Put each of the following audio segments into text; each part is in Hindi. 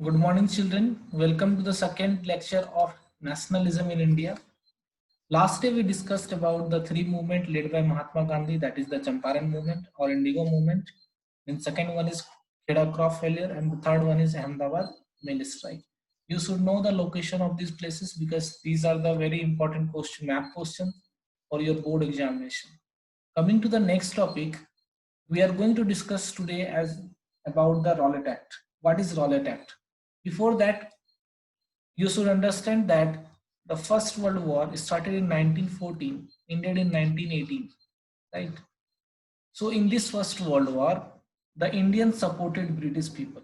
Good morning, children. Welcome to the second lecture of nationalism in India. Last day we discussed about the three movements led by Mahatma Gandhi, that is the Champaran movement or Indigo movement. Then second one is Kheda crop failure, and the third one is Ahmedabad mill strike. You should know the location of these places because these are the very important question, map questions for your board examination. Coming to the next topic, we are going to discuss today as about the Rowlatt Act. What is Rowlatt Act? Before that, you should understand that the First World War started in 1914, ended in 1918, right? So in this First World War, the Indians supported British people.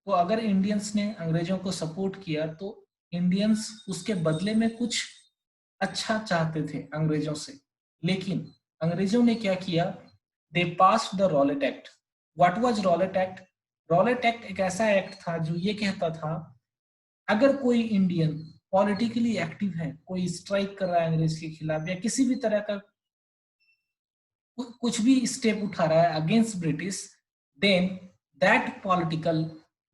तो अगर इंडियंस ने अंग्रेजों को सपोर्ट किया तो इंडियंस उसके बदले में कुछ अच्छा चाहते थे अंग्रेजों से, लेकिन अंग्रेजों ने क्या किया? They passed the Rowlatt Act. What was Rowlatt Act? Rowlatt Act एक ऐसा एक्ट था जो ये कहता था अगर कोई इंडियन पॉलिटिकली एक्टिव है, कोई स्ट्राइक कर रहा है अंग्रेज के खिलाफ या किसी भी तरह का कुछ भी स्टेप उठा रहा है against British, then that political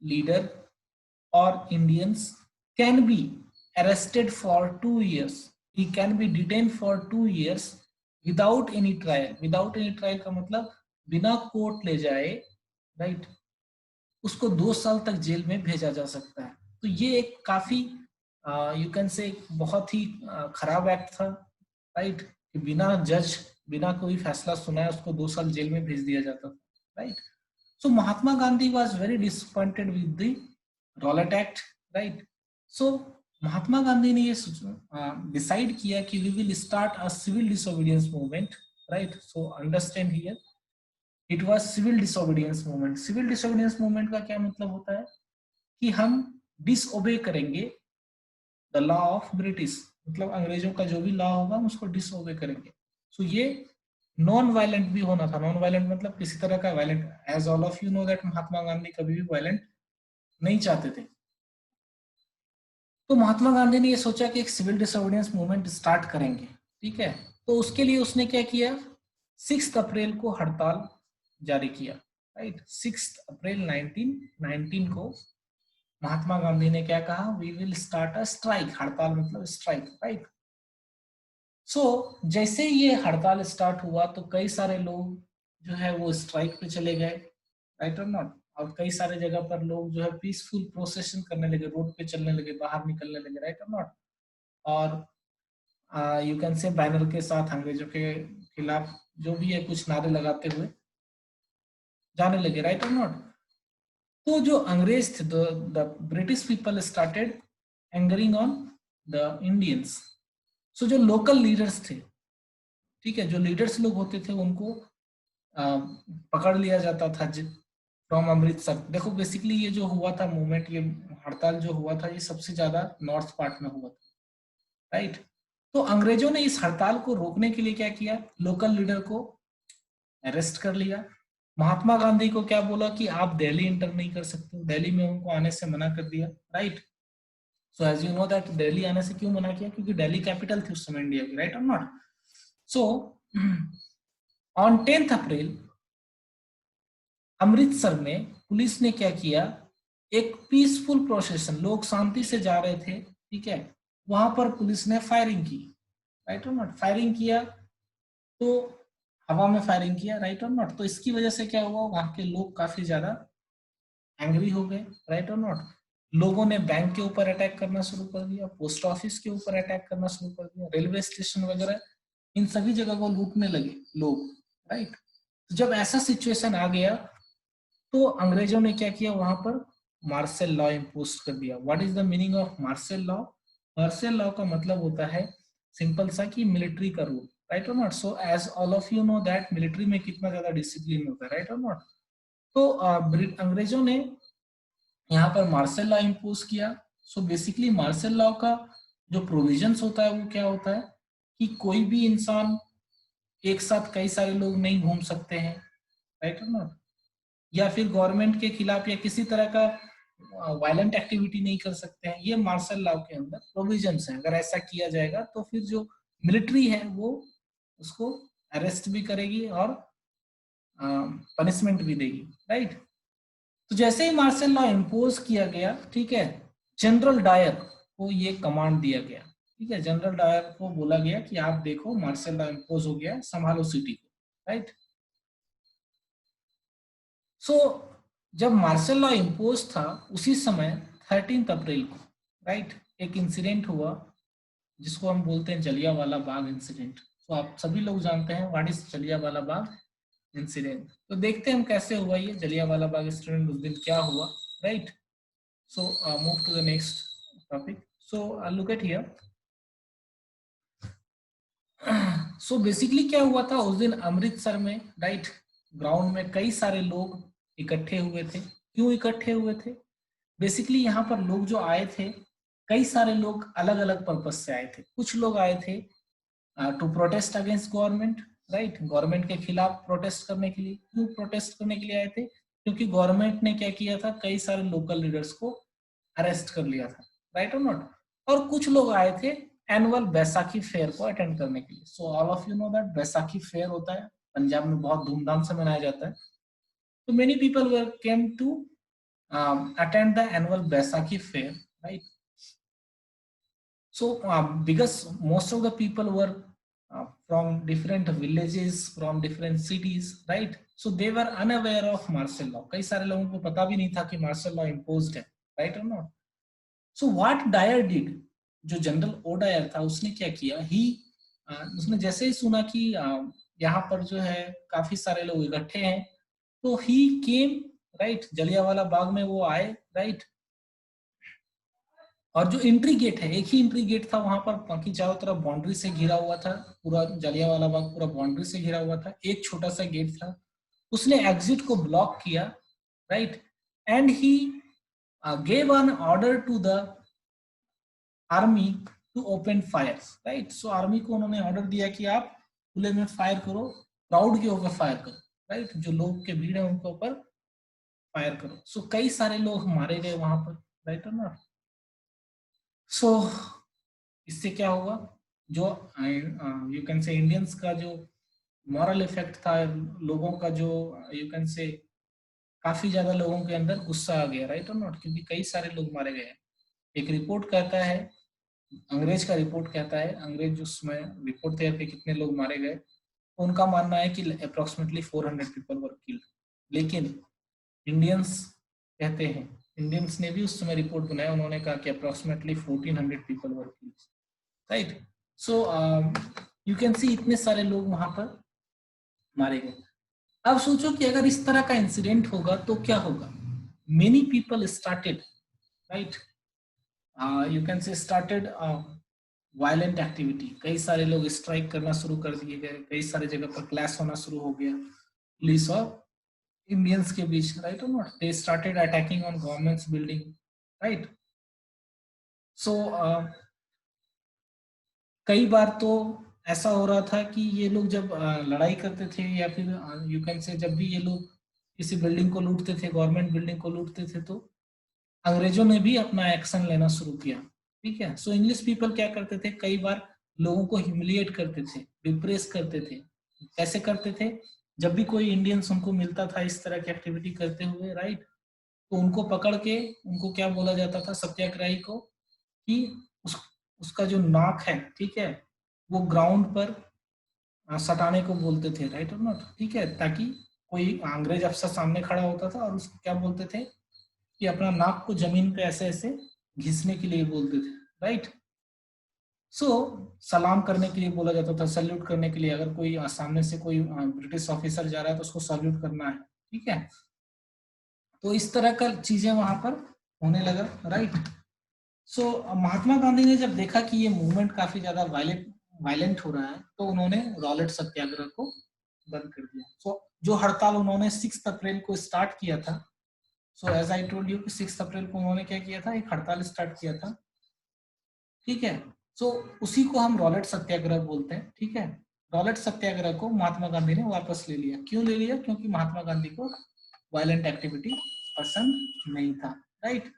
leader और Indians can be arrested for 2 years. He can be detained for 2 years without any trial. Without any trial का मतलब बिना कोर्ट ले जाए, राइट? उसको 2 साल तक जेल में भेजा जा सकता है. तो ये एक काफी यू कैन से बहुत ही खराब एक्ट था, राइट? कि बिना जज, बिना कोई फैसला सुनाए उसको 2 साल जेल में भेज दिया जाता था, right? So Mahatma Gandhi was very disappointed with the Rowlatt Act, right? So Mahatma Gandhi ने ये डिसाइड किया कि we will start a civil disobedience movement, right? So understand here, it was civil disobedience movement. Civil disobedience movement का क्या मतलब होता है कि हम डिसओबे करेंगे द लॉ ऑफ ब्रिटिश, मतलब अंग्रेजों का जो भी लॉ होगा हम उसको डिसओबे करेंगे. सो ये नॉन वायलेंट भी होना था. नॉन वायलेंट मतलब किसी तरह का violent, as all of you know that Mahatma Gandhi कभी भी वायलेंट नहीं चाहते थे. तो महात्मा गांधी ने ये सोचा कि एक सिविल डिसोबीडियंस मूवमेंट स्टार्ट करेंगे, ठीक है? तो उसके लिए उसने क्या किया? 6 अप्रैल को हड़ताल जारी किया, राइट? 6 अप्रैल 1919 को महात्मा गांधी ने क्या कहा? We will start a strike. हड़ताल मतलब स्ट्राइक, राइट? सो जैसे ये हड़ताल स्टार्ट हुआ तो कई सारे लोग जो है वो स्ट्राइक पे चले गए, राइट और नॉट? और कई सारे जगह पर लोग जो है पीसफुल प्रोसेशन करने लगे, रोड पे चलने लगे, बाहर निकलने लगे, राइट और नॉट? और यू कैन से बैनर के साथ अंग्रेजों के खिलाफ जो भी है कुछ नारे लगाते हुए जाने लगे, राइट और नॉट? तो जो अंग्रेज थे, the British people started angering on the Indians. So जो लोकल लीडर्स थे, ठीक है, जो लीडर्स लोग होते थे उनको पकड़ लिया जाता था फ्रॉम अमृतसर. देखो बेसिकली ये जो हुआ था मूवमेंट, ये हड़ताल जो हुआ था ये सबसे ज्यादा नॉर्थ पार्ट में हुआ था, राइट? तो अंग्रेजों ने इस हड़ताल को रोकने के लिए क्या किया? लोकल लीडर को अरेस्ट कर लिया. महात्मा गांधी को क्या बोला कि आप दिल्ली इंटर नहीं कर सकते, दिल्ली में उनको आने से मना कर दिया, right? So as you know that Delhi आने से क्यों मना किया? क्योंकि दिल्ली कैपिटल थी उस समय इंडिया की, राइट और नॉट? सो ऑन 10th अप्रैल अमृतसर में पुलिस ने क्या किया? एक पीसफुल प्रोसेशन, लोग शांति से जा रहे थे, ठीक है, वहां पर पुलिस ने फायरिंग की, राइट और नॉट? फायरिंग किया तो हवा में फायरिंग किया, राइट और नॉट? तो इसकी वजह से क्या हुआ? वहां के लोग काफी ज्यादा एंग्री हो गए, राइट और नॉट? लोगों ने बैंक के ऊपर अटैक करना शुरू कर दिया, पोस्ट ऑफिस के ऊपर अटैक करना शुरू कर दिया, रेलवे स्टेशन वगैरह, इन सभी जगह को लूटने लगे लोग, राइट? तो जब ऐसा सिचुएशन आ गया तो अंग्रेजों ने क्या किया? वहां पर मार्शल लॉ इम्पोज कर दिया. What is the meaning of martial law? Martial law का मतलब होता है सिंपल सा कि मिलिट्री का रूल, राइट और not? So as all of you know that military में कितना ज्यादा डिसिप्लिन होता है, राइट और नॉट? तो अंग्रेजों ने यहाँ पर मार्शल लॉ इम्पोज किया. सो बेसिकली मार्शल लॉ का जो प्रोविजंस होता है वो क्या होता है कि कोई भी इंसान एक साथ कई सारे लोग नहीं घूम सकते हैं, राइट और नॉट? या फिर गवर्नमेंट के खिलाफ या किसी तरह का वायलेंट एक्टिविटी नहीं कर सकते हैं. ये मार्शल लॉ के अंदर प्रोविजंस हैं. अगर ऐसा किया जाएगा तो फिर जो मिलिट्री है वो उसको अरेस्ट भी करेगी और पनिशमेंट भी देगी, राइट? तो जैसे ही मार्शल लॉ इम्पोज किया गया, ठीक है, जनरल डायर को ये कमांड दिया गया, ठीक है, जनरल डायर को बोला गया कि आप देखो मार्शल लॉ इम्पोज हो गया, संभालो सिटी को, राइट। सो जब मार्शल लॉ इम्पोज था उसी समय 13 अप्रैल को, राइट, एक इंसिडेंट हुआ जिसको हम बोलते हैं जलियांवाला बाग इंसिडेंट। तो आप सभी लोग जानते हैं what is Jallianwala Bagh incident. तो देखते हैं हम कैसे हुआ ये जलियांवाला बाग इंसिडेंट, उस दिन क्या हुआ, right. So move to the next topic. So look at here. So basically क्या हुआ था उस दिन अमृतसर में, राइट, ग्राउंड में कई सारे लोग इकट्ठे हुए थे। क्यों इकट्ठे हुए थे? बेसिकली यहाँ पर लोग जो आए थे, कई सारे लोग अलग अलग पर्पज से आए थे। कुछ लोग आए थे to protest against government, right, government के खिलाफ प्रोटेस्ट करने के लिए। क्यों प्रोटेस्ट करने के लिए आए थे? क्योंकि गवर्नमेंट ने क्या किया था, कई सारे लोकल लीडर्स को अरेस्ट कर लिया था, राइट और नॉट। और कुछ लोग आए थे एनुअल बैसाखी फेयर को अटेंड करने के लिए। So all of you know that Baisakhi fair होता है पंजाब में, बहुत धूमधाम से मनाया जाता है। तो many people were came to attend the annual Baisakhi fair, right? So because most of the people were from different villages, from different cities, right? So they were unaware of martial law. कई सारे लोगों को पता भी नहीं था कि martial law imposed है, right or not? So what Dyer did, जो जनरल ओ डायर था, उसने क्या किया, उसने जैसे ही सुना कि यहाँ पर जो है काफी सारे लोग इकट्ठे हैं, तो ही केम, राइट, जलियांवाला बाग में वो आए, राइट। और जो एंट्री गेट है, एक ही एंट्री गेट था वहां पर, बाकी चारों तरफ बाउंड्री से घिरा हुआ था, पूरा जलियांवाला बाग पूरा बाउंड्री से घिरा हुआ था, एक छोटा सा गेट था, उसने एग्जिट को ब्लॉक किया, right, and he gave an order to the army to open fire, right. So army को उन्होंने ऑर्डर दिया कि आप खुले में फायर करो, क्राउड के ऊपर फायर करो, राइट, जो लोग के भीड़ है उनके ऊपर फायर करो। सो कई सारे लोग मारे गए वहां पर, राइट ना। सो इससे क्या हुआ, जो यू कैन से इंडियंस का जो मॉरल इफेक्ट था, लोगों का जो यू कैन से काफी ज्यादा लोगों के अंदर गुस्सा आ गया, राइट और नॉट, क्योंकि कई सारे लोग मारे गए हैं। एक रिपोर्ट कहता है, अंग्रेज का रिपोर्ट कहता है, अंग्रेज जो उसमें रिपोर्ट तैयार किए कितने लोग मारे गए, तो उनका मानना है कि अप्रोक्सीमेटली 400 पीपल वर किल्ड। लेकिन इंडियंस कहते हैं, इंडियंस ने भी उस समय रिपोर्ट बनाया, उन्होंने कहा कि approximately 1400 people were killed, right. So you can see इतने सारे लोग वहां पर मारे गए। अब सोचो कि अगर इस तरह का इंसिडेंट होगा तो क्या होगा। Many people started, right, you can say started violent activity. कई सारे लोग स्ट्राइक करना शुरू कर दिए गए, कई सारे जगह पर क्लैश होना शुरू हो गया पुलिस और इंडियंस के बीच, राइट और नॉट। They started attacking on governments building, right. So कई बार तो ऐसा हो रहा था कि ये लोग जब लड़ाई करते थे, या फिर यू कैन से जब भी ये लोग किसी बिल्डिंग को लूटते थे, गवर्नमेंट बिल्डिंग को लूटते थे, तो अंग्रेजों ने भी अपना एक्शन लेना शुरू किया, ठीक है। सो इंग्लिश पीपल क्या करते थे, कई बार लोगों को ह्यूमिलिएट करते थे, डिप्रेस करते थे। कैसे करते थे? जब भी कोई इंडियंस उनको मिलता था इस तरह की एक्टिविटी करते हुए, राइट, तो उनको पकड़ के उनको क्या बोला जाता था, सत्याग्रही को, कि उसका जो नाक है, ठीक है, वो ग्राउंड पर सटाने को बोलते थे, राइट और नॉट, ठीक है, ताकि कोई अंग्रेज अफसर सामने खड़ा होता था और उसको क्या बोलते थे कि अपना नाक को जमीन पे ऐसे ऐसे घिसने के लिए बोलते थे, राइट। सो सलाम करने के लिए बोला जाता था, सल्यूट करने के लिए, अगर कोई सामने से कोई ब्रिटिश ऑफिसर जा रहा है तो उसको सल्यूट करना है, ठीक है। तो इस तरह का चीजें वहां पर होने लगा, राइट। सो महात्मा गांधी ने जब देखा कि ये मूवमेंट काफी ज्यादा वायलेंट हो रहा है, तो उन्होंने रॉलेट सत्याग्रह को बंद कर दिया। सो जो हड़ताल उन्होंने 6 अप्रैल को स्टार्ट किया था, so as I told you कि 6 अप्रैल को उन्होंने क्या किया था, एक हड़ताल स्टार्ट किया था, ठीक है। सो उसी को हम रॉलेट सत्याग्रह बोलते हैं, ठीक है। रॉलेट सत्याग्रह को महात्मा गांधी ने वापस ले लिया। क्यों ले लिया? क्योंकि महात्मा गांधी को वायलेंट एक्टिविटी पसंद नहीं था, right.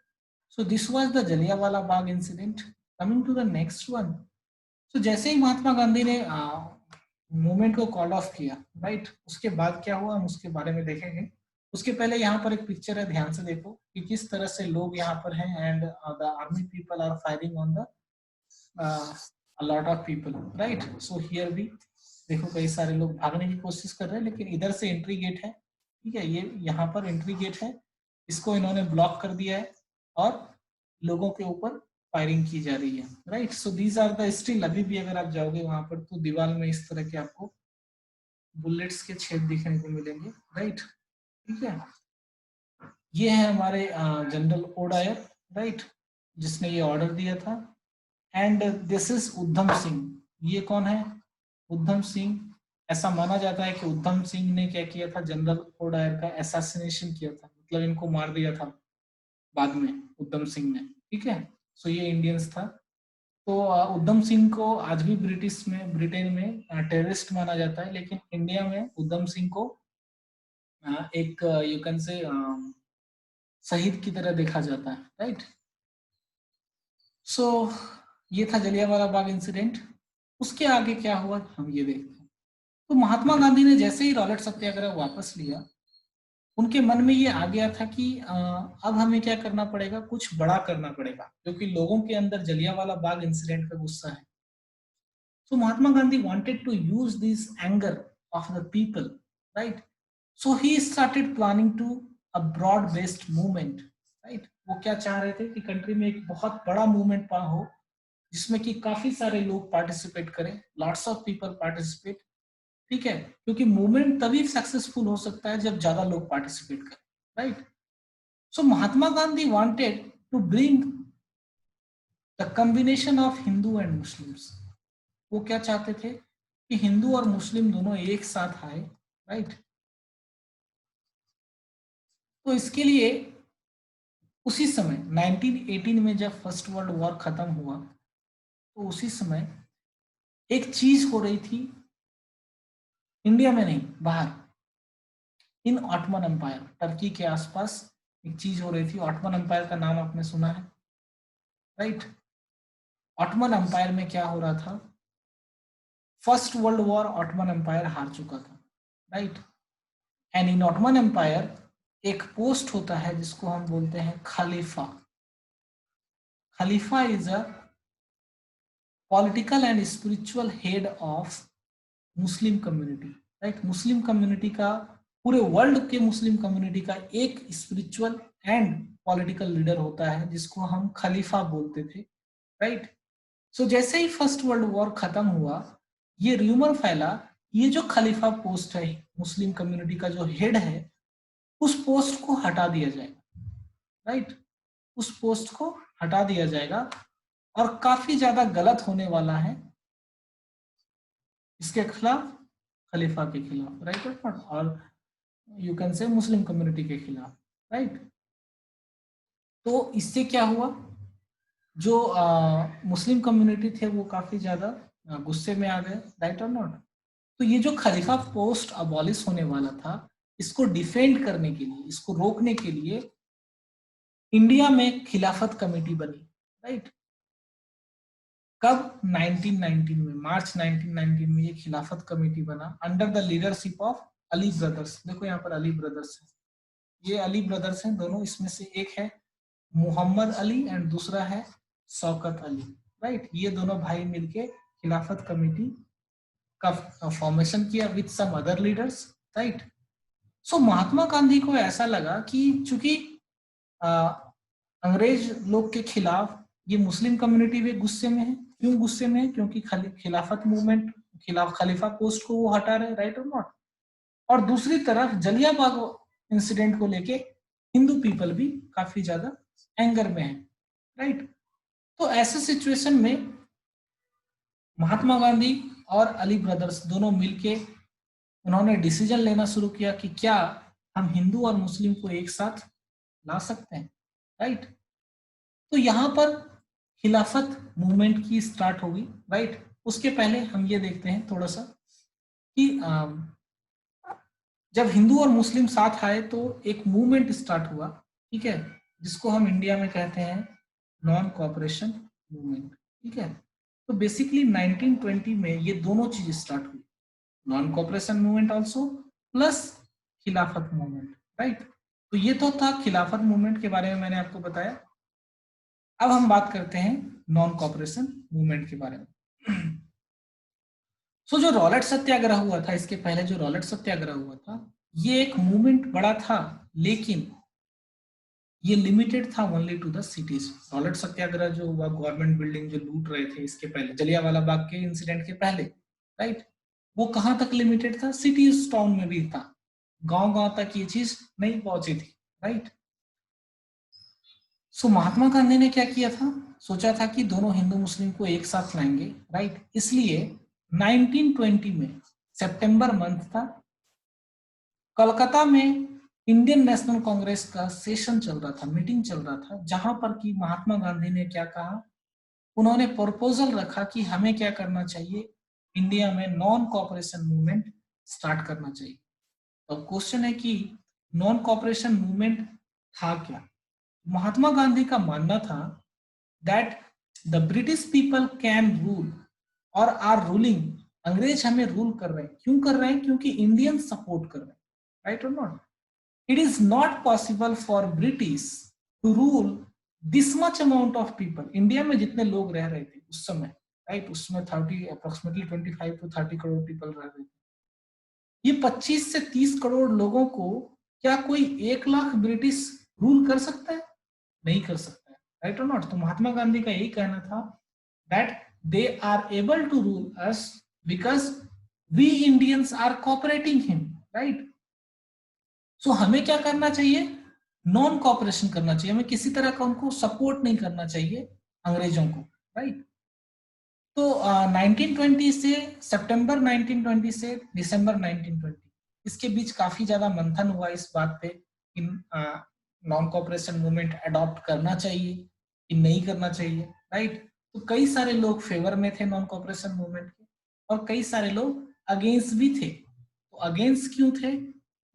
So this was the Jallianwala Bagh incident. Coming to the next one. So जैसे ही महात्मा गांधी ने मूवमेंट को कॉल ऑफ किया, राइट, उसके बाद क्या हुआ हम उसके बारे में देखेंगे। उसके पहले यहाँ पर एक पिक्चर है, ध्यान से देखो कि किस तरह से लोग यहाँ पर हैं, and the army people are firing on the a lot of people, right? So here भी देखो कई सारे लोग भागने की कोशिश कर रहे हैं, लेकिन इधर से एंट्री गेट है, ठीक है, ये यहाँ पर एंट्री गेट है, इसको इन्होंने ब्लॉक कर दिया है और लोगों के ऊपर फायरिंग की जा रही है, right? So these are the still, अभी भी अगर आप जाओगे वहां पर तो दीवार में इस तरह के आपको बुलेट्स के छेद दिखने को मिलेंगे, राइट? ठीक है, ये है हमारे जनरल ओडायर, राइट, जिसने ये ऑर्डर दिया था। And this is Udham Singh, ये कौन है? उधम सिंह। ऐसा माना जाता है कि उधम सिंह ने क्या किया था, जनरल ओडायर का असैसिनेशन किया था, मतलब इनको मार दिया था बाद में उधम सिंह ने, ठीक है। सो ये इंडियंस था। तो उधम सिंह को आज भी ब्रिटेन में टेररिस्ट माना जाता है, लेकिन इंडिया में उधम सिंह को एक यू कैन से शहीद की तरह देखा जाता है, राइट? सो ये था जलियांवाला बाग इंसिडेंट। उसके आगे क्या हुआ हम ये देखते हैं। तो महात्मा गांधी ने जैसे ही रॉलेट सत्याग्रह वापस लिया, उनके मन में ये आ गया था कि अब हमें क्या करना पड़ेगा, कुछ बड़ा करना पड़ेगा, क्योंकि लोगों के अंदर जलियांवाला बाग इंसिडेंट का गुस्सा है। So Mahatma Gandhi wanted to use this anger of the people, right? So he started planning to a broad-based movement, right? वो क्या चाह रहे थे कि कंट्री में एक बहुत बड़ा मूवमेंट हो, जिसमें कि काफी सारे लोग पार्टिसिपेट करें, लॉट्स ऑफ पीपल पार्टिसिपेट, ठीक है, क्योंकि मूवमेंट तभी सक्सेसफुल हो सकता है जब ज्यादा लोग पार्टिसिपेट करें, right? So Mahatma Gandhi wanted to bring the combination of Hindu and Muslims. वो क्या चाहते थे कि हिंदू और मुस्लिम दोनों एक साथ आए, राइट? तो इसके लिए उसी समय 1918 में जब फर्स्ट वर्ल्ड वॉर खत्म हुआ, तो उसी समय एक चीज हो रही थी, इंडिया में नहीं, बाहर, इन ऑटोमन एम्पायर, टर्की के आसपास एक चीज हो रही थी। ऑटोमन एम्पायर का नाम आपने सुना है, राइट? ऑटोमन एम्पायर में क्या हो रहा था, first world war Ottoman empire हार चुका था, राइट? एंड इन ऑटोमन एम्पायर एक पोस्ट होता है जिसको हम बोलते हैं खलीफा। खलीफा is a political and spiritual head of Muslim community, right? Muslim community का, पूरे वर्ल्ड के मुस्लिम कम्युनिटी का एक स्पिरिचुअल एंड पॉलिटिकल लीडर होता है, जिसको हम खलीफा बोलते थे, राइट? सो जैसे ही फर्स्ट वर्ल्ड वॉर खत्म हुआ, ये र्यूमर फैला, ये जो खलीफा पोस्ट है, मुस्लिम कम्युनिटी का जो हेड है, उस पोस्ट को हटा दिया जाएगा, राइट? उस पोस्ट को हटा दिया जाएगा, और काफी ज्यादा गलत होने वाला है इसके खिलाफ, खलीफा के खिलाफ, राइट? और you can say Muslim community के खिलाफ, राइट? तो इससे क्या हुआ, जो मुस्लिम कम्युनिटी थे वो काफी ज्यादा गुस्से में आ गए, राइट और नॉट? तो ये जो खलीफा पोस्ट अबॉलिश होने वाला था, इसको डिफेंड करने के लिए, इसको रोकने के लिए इंडिया में खिलाफत कमेटी बनी, राइट? कब? 1919 में, मार्च 1919 में ये खिलाफत कमेटी बना, under the leadership of Ali brothers. देखो यहाँ पर अली ब्रदर्स है, ये अली ब्रदर्स हैं दोनों, इसमें से एक है मोहम्मद अली एंड दूसरा है शौकत अली, राइट? ये दोनों भाई मिलके खिलाफत कमेटी का फॉर्मेशन किया with some other leaders, right? So Mahatma Gandhi को ऐसा लगा कि चूंकि अंग्रेज लोग के खिलाफ ये मुस्लिम कम्युनिटी भी गुस्से में है। क्यों गुस्से में है? क्योंकि खिलाफत मूवमेंट, खिलाफ खलीफा पोस्ट को वो हटा रहे, राइट और नॉट? और दूसरी तरफ जलियांवाला इंसिडेंट को लेके हिंदू पीपल भी काफी ज्यादा एंगर में है, राइट? तो ऐसे सिचुएशन में महात्मा गांधी और अली ब्रदर्स दोनों मिलके उन्होंने डिसीजन लेना शुरू किया कि क्या हम हिंदू और मुस्लिम को एक साथ ला सकते हैं, राइट? तो यहाँ पर खिलाफत मूवमेंट की स्टार्ट होगी, राइट? उसके पहले हम ये देखते हैं थोड़ा सा कि जब हिंदू और मुस्लिम साथ आए तो एक मूवमेंट स्टार्ट हुआ, ठीक है, जिसको हम इंडिया में कहते हैं नॉन कोऑपरेशन मूवमेंट, ठीक है? तो बेसिकली 1920 में ये दोनों चीज स्टार्ट हुई, non cooperation movement also plus खिलाफत मूवमेंट, राइट। तो ये तो था खिलाफत मूवमेंट के बारे में, मैंने आपको बताया। अब हम बात करते हैं नॉन कॉपरेशन मूवमेंट के बारे में। सो जो रॉलेट सत्याग्रह हुआ था, इसके पहले जो रॉलेट सत्याग्रह हुआ था, ये एक मूवमेंट बड़ा था, लेकिन ये लिमिटेड था only to the cities. Rowlatt satyagraha जो हुआ, गवर्नमेंट बिल्डिंग जो लूट रहे थे इसके पहले, जलियांवाला बाग के इंसिडेंट के पहले, राइट, वो कहां तक लिमिटेड था? सिटीज टाउन में भी था, गांव गांव तक ये चीज नहीं पहुंची थी, राइट। सो महात्मा गांधी ने क्या किया था? सोचा था कि दोनों हिंदू मुस्लिम को एक साथ लाएंगे, राइट। इसलिए 1920 में सितंबर मंथ था, कोलकाता में इंडियन नेशनल कांग्रेस का सेशन चल रहा था, मीटिंग चल रहा था, जहां पर कि महात्मा गांधी ने क्या कहा, उन्होंने प्रपोजल रखा कि हमें क्या करना चाहिए, इंडिया में नॉन कॉपरेशन मूवमेंट स्टार्ट करना चाहिए। तो क्वेश्चन है कि नॉन कॉपरेशन मूवमेंट था क्या? महात्मा गांधी का मानना था that the British people can rule और आर रूलिंग, अंग्रेज हमें रूल कर रहे हैं। क्यों कर रहे हैं? क्योंकि इंडियन सपोर्ट कर रहे हैं, राइट और not? It is not possible for British to rule this much amount of people. India में जितने लोग रह रहे थे उस समय, राइट, उसमें 30 अप्रोक्सीमेटली 25 to 30 करोड़ पीपल रह रहे थे। ये 25 से 30 करोड़ लोगों को क्या कोई 1 लाख ब्रिटिश रूल कर सकता है? नहीं कर सकता है, राइट और नॉट? तो महात्मा गांधी का यही कहना था that they are able to rule us because we Indians are cooperating him, right. So हमें क्या करना चाहिए? नॉन कॉपरेशन करना चाहिए, हमें किसी तरह का उनको सपोर्ट नहीं करना चाहिए, अंग्रेजों को, राइट। तो 1920 से सितंबर 1920 से दिसंबर 1920, इसके बीच काफी ज्यादा मंथन हुआ इस बात पे कि नॉन कॉपरेशन मूवमेंट अडॉप्ट करना चाहिए कि नहीं करना चाहिए, राइट। तो कई सारे लोग फेवर में थे नॉन कॉपरेशन मूवमेंट के, और कई सारे लोग अगेंस्ट भी थे। तो अगेंस्ट क्यों थे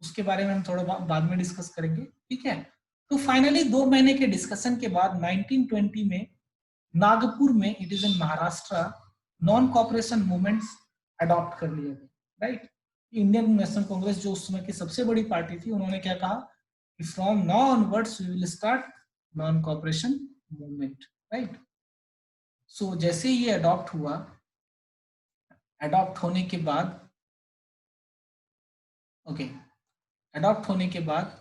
उसके बारे में हम थोड़ा बाद में डिस्कस करेंगे, ठीक है। तो फाइनली 2 महीने के डिस्कशन के बाद 1920 में नागपुर में, it is in Maharashtra, non cooperation movements adopt कर लिया गया, राइट। इंडियन नेशनल कांग्रेस जो उस समय की सबसे बड़ी पार्टी थी, उन्होंने क्या कहा कि from now onwards we will start non cooperation movement, right. So जैसे ये अडॉप्ट हुआ, अडॉप्ट होने के बाद, ओके, अडॉप्ट होने के बाद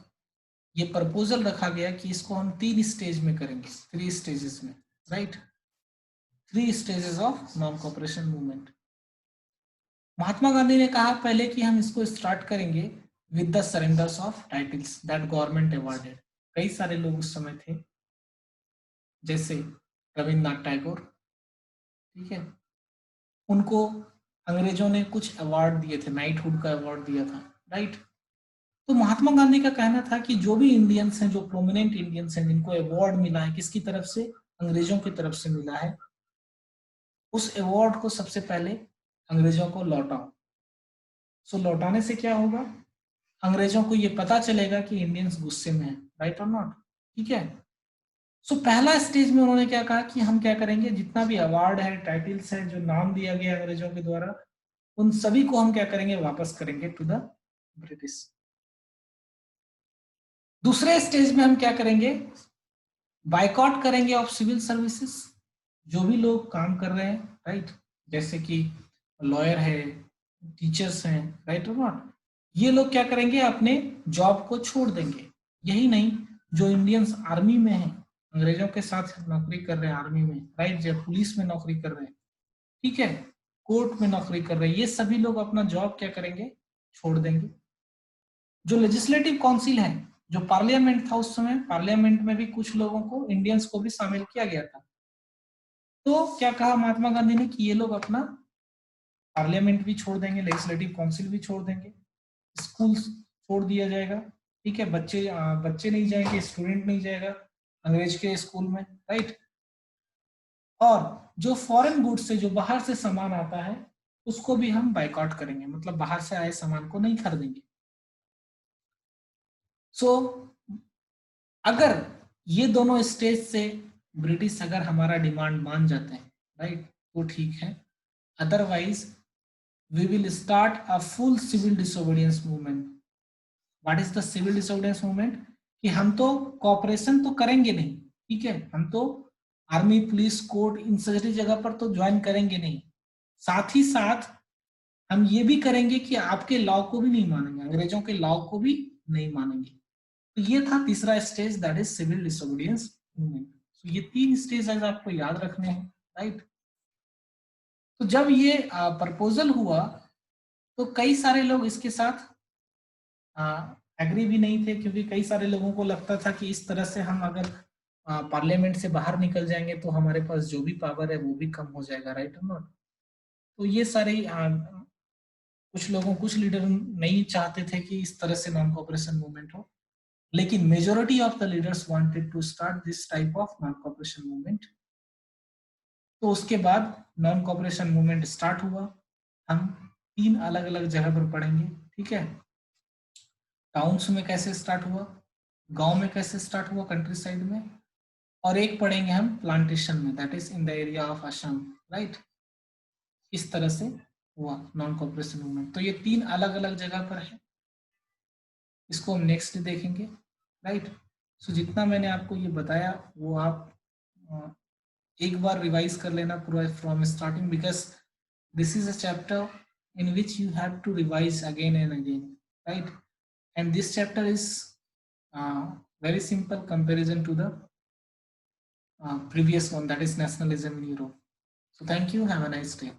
ये प्रपोजल रखा गया कि इसको हम 3 स्टेज में करेंगे, 3 स्टेजेस में, right. 3 stages of non cooperation movement. Mahatma Gandhi ने कहा पहले कि हम इसको स्टार्ट करेंगे with the surrenders of titles that government awarded. कई सारे लोग उस समय थे, जैसे रविन्द्रनाथ टैगोर, ठीक है, उनको अंग्रेजों ने कुछ अवार्ड दिए थे, नाइटहुड का अवार्ड दिया था, राइट। तो महात्मा गांधी का कहना था कि जो भी इंडियंस हैं, जो प्रोमिनेंट इंडियंस हैं, जिनको अवार्ड मिला है, किसकी तरफ से? अंग्रेजों की तरफ से मिला है, उस अवार्ड को सबसे पहले अंग्रेजों को लौटाओ। सो लौटाने से क्या होगा? अंग्रेजों को ये पता चलेगा कि इंडियंस गुस्से में है, राइट और नॉट, ठीक है। सो पहला स्टेज में उन्होंने क्या कहा कि हम क्या करेंगे, जितना भी अवार्ड है, टाइटल्स है, जो नाम दिया गया अंग्रेजों के द्वारा, उन सभी को हम क्या करेंगे, वापस करेंगे टू द ब्रिटिश। दूसरे स्टेज में हम क्या करेंगे, बाइकआउट करेंगे ऑफ सिविल सर्विसेज। जो भी लोग काम कर रहे हैं, राइट, जैसे कि लॉयर है, टीचर्स हैं, राइट और नॉट, ये लोग क्या करेंगे, अपने जॉब को छोड़ देंगे। यही नहीं, जो इंडियंस आर्मी में हैं, अंग्रेजों के साथ नौकरी कर रहे हैं आर्मी में, राइट, जो पुलिस में नौकरी कर रहे हैं, ठीक है, कोर्ट में नौकरी कर रहे हैं, ये सभी लोग अपना जॉब क्या करेंगे, छोड़ देंगे। जो लेजिस्लेटिव काउंसिल है, जो पार्लियामेंट था उस समय, पार्लियामेंट में भी कुछ लोगों को, इंडियंस को भी शामिल किया गया था। तो क्या कहा महात्मा गांधी ने कि ये लोग अपना पार्लियामेंट भी छोड़ देंगे, लेजिस्लेटिव काउंसिल भी छोड़ देंगे, स्कूल छोड़ दिया जाएगा, ठीक है, बच्चे नहीं जाएंगे, स्टूडेंट नहीं जाएगा अंग्रेज के स्कूल में, राइट। और जो फॉरेन गुड्स से, जो बाहर से सामान आता है, उसको भी हम बाइकआउट करेंगे, मतलब बाहर से आए सामान को नहीं खरीदेंगे। सो अगर ये दोनों स्टेज से ब्रिटिश अगर हमारा डिमांड मान जाते हैं, राइट, तो ठीक है, otherwise we will start a full civil disobedience movement what is the civil disobedience movement, कि हम तो कॉपरेशन तो करेंगे नहीं, ठीक है, हम तो आर्मी पुलिस कोर्ट इन सारी जगह पर तो ज्वाइन करेंगे नहीं, साथ ही साथ हम ये भी करेंगे कि आपके लॉ को भी नहीं मानेंगे, अंग्रेजों के लॉ को भी नहीं मानेंगे। तो ये था तीसरा stage, that is civil disobedience movement. तो ये 3 स्टेज आपको याद रखने हैं, राइट। तो जब ये प्रपोजल हुआ तो कई सारे लोग इसके साथ एग्री भी नहीं थे, क्योंकि कई सारे लोगों को लगता था कि इस तरह से हम अगर पार्लियामेंट से बाहर निकल जाएंगे तो हमारे पास जो भी पावर है वो भी कम हो जाएगा, राइट और नॉट। तो ये सारे कुछ लीडर नहीं चाहते थे कि इस तरह से नॉन कॉपरेशन मूवमेंट हो, लेकिन majority of the leaders wanted to start this type of non cooperation movement. तो उसके बाद नॉन कॉपरेशन मूवमेंट स्टार्ट हुआ। हम 3 अलग अलग जगह पर पढ़ेंगे, ठीक है। टाउन्स में कैसे स्टार्ट हुआ, गांव में कैसे स्टार्ट हुआ कंट्री साइड में, और एक पढ़ेंगे हम प्लांटेशन में, that is in the area of Assam, right. इस तरह से हुआ नॉन कॉपरेशन मूवमेंट। तो ये 3 अलग अलग जगह पर है, इसको हम नेक्स्ट देखेंगे, राइट। सो जितना मैंने आपको ये बताया वो आप एक बार रिवाइज कर लेना पूरा from starting, because this is a chapter in which you have to revise again and again, right? And this chapter is very simple comparison to the previous one, that is nationalism in Europe. So thank you, have a nice day.